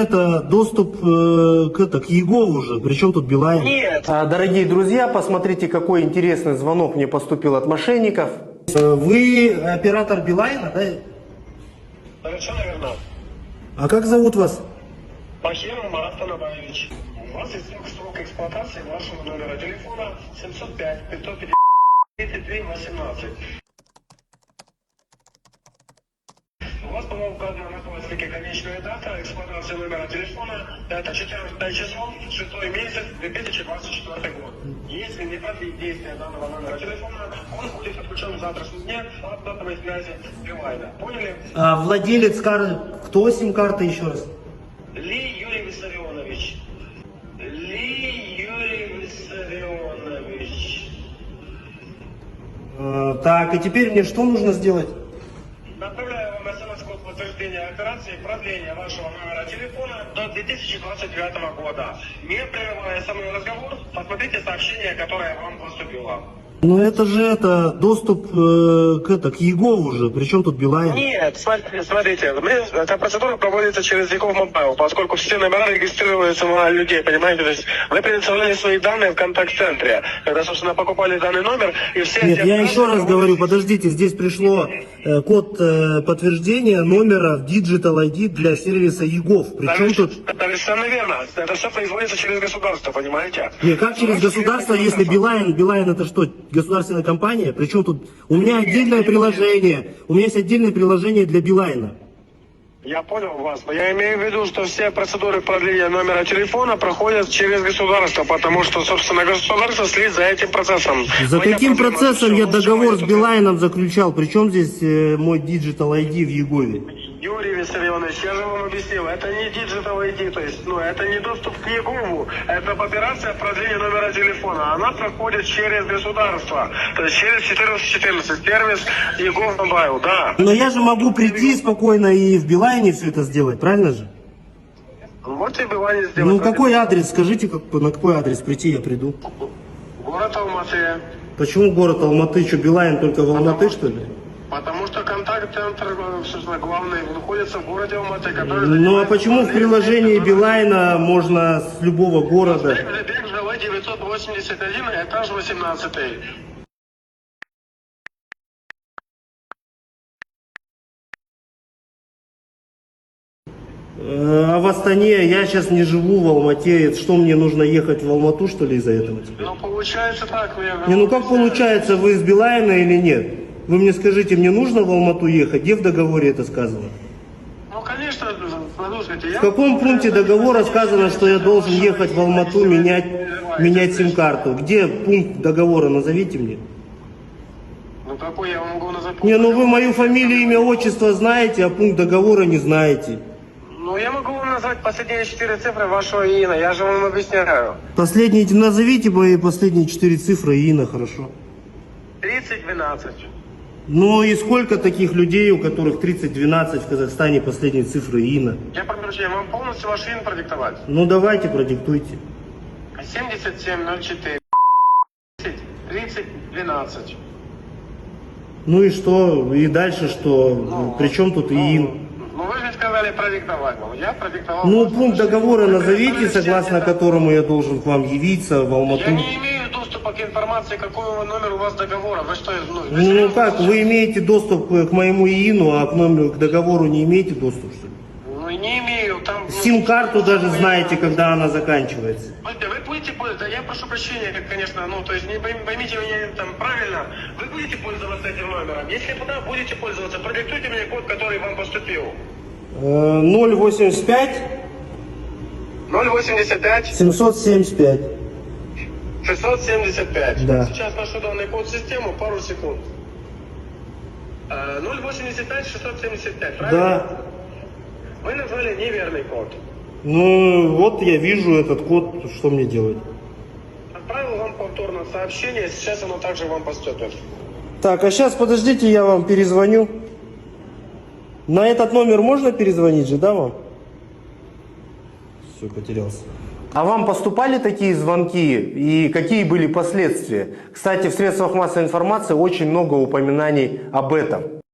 это доступ к Егову уже, причем тут Билайн? Нет. Дорогие друзья, посмотрите, какой интересный звонок мне поступил от мошенников. Вы оператор Билайна, да? Совершенно верно. А как зовут вас? Бахиров Марат Танабаевич. У вас истек срок эксплуатации вашего номера телефона 705 550 33 18. У вас была указана на пластике конечная дата эксплуатации номера телефона. Это 14 число, 6 месяц, 2024 год. Если не продлить действие данного номера телефона, он будет отключен в завтрашнем дне от сотовой связи Билайна. Поняли? А владелец карты, кто сим-карты еще раз? Ли Юрий Виссарионович. Ли Юрий Виссарионович. Так, и теперь мне что нужно сделать? Направляю вам смс-код подтверждения операции продления вашего номера телефона до 2029 года. Не прерывая со мной разговор, посмотрите сообщение, которое вам поступило. Ну это же доступ к Егову уже, причем тут Билайн? Нет, смотрите, эта процедура проводится через Яков Мобайл, поскольку все номера регистрируются на людей, понимаете? То есть вы предоставляли свои данные в контакт-центре, когда, собственно, покупали данный номер, и все... Нет, я еще раз говорю, подождите, здесь пришло код подтверждения номера в Digital ID для сервиса Егов. Причем тут... Совершенно верно. Это все производится через государство, понимаете? Не, как через государство, если Билайн это что, государственная компания? Причем тут у меня отдельное приложение, у меня есть отдельное приложение для Билайна. Я понял вас, но я имею в виду, что все процедуры продления номера телефона проходят через государство, потому что, собственно, государство следит за этим процессом. За каким процессом я договор с Билайном заключал? Причем здесь мой Digital ID в Егове? Юрий Виссарионович, я же вам объяснил, это не Digital ID, то есть, это не доступ к Егову, это операция продления номера телефона, она проходит через государство, то есть через 1414, сервис Егов Мобайл, да. Но я же могу прийти спокойно и в Билайне все это сделать, правильно же? Вот и Билайн сделать. Ну какой адрес, скажите, на какой адрес прийти я приду? Город Алматы. Почему город Алматы? Что, Билайн только в Алматы, что ли? Потому что контакт-центр, собственно, главный, находится в городе Алматы, который... Ну а почему в приложении Билайна можно с любого города? Бег ЖВ 981, этаж 18. А в Астане я сейчас не живу в Алмате. Что мне нужно ехать в Алмату, что ли, из-за этого? Ну, получается так, я... Не, ну как получается, вы из Билайна или нет? Вы мне скажите, мне нужно в Алмату ехать? Где в договоре это сказано? Ну, конечно, слушайте, я... В каком пункте договора сказано, что я должен ехать в Алмату менять сим-карту? Где пункт договора, назовите мне. Ну, какой я могу назвать? Не, ну вы мою фамилию, имя, отчество знаете, а пункт договора не знаете. Ну, я могу вам назвать последние 4 цифры вашего ИИНа, я же вам объясняю. Назовите мои последние 4 цифры ИИНа, хорошо. 3012. Ну и сколько таких людей, у которых 3012 в Казахстане последние цифры ИИНа? Я прошу, вам полностью ваш ИИН продиктовать? Ну давайте, продиктуйте. 7704 3012. Ну и что? И дальше что? При чем тут ИИН? Ну вы же сказали продиктовать. Я продиктовал. Ну пункт договора назовите, согласно которому я должен к вам явиться в Алмату. Я не имею доступа к информации, какой номер у вас договора. Вы что, Ну как, вы имеете доступ к моему ИИНу, а к договору не имеете доступ, что ли? Ну не имею. Там... Сим-карту даже знаете, когда она заканчивается. Вы будете пользоваться, я прошу прощения, конечно, то есть не поймите меня там правильно, вы будете пользоваться этим номером. Если да, будете пользоваться, продиктуйте мне код, который вам поступил. 085 085 775. 675. Да. Сейчас нашу данный код в систему, пару секунд. 085 675, правильно? Да. Вы назвали неверный код. Ну вот я вижу этот код, что мне делать? Отправил вам повторно сообщение, сейчас оно также вам поступит. Так, а сейчас подождите, я вам перезвоню. На этот номер можно перезвонить же, да, вам? Все, потерялся. А вам поступали такие звонки и какие были последствия? Кстати, в средствах массовой информации очень много упоминаний об этом.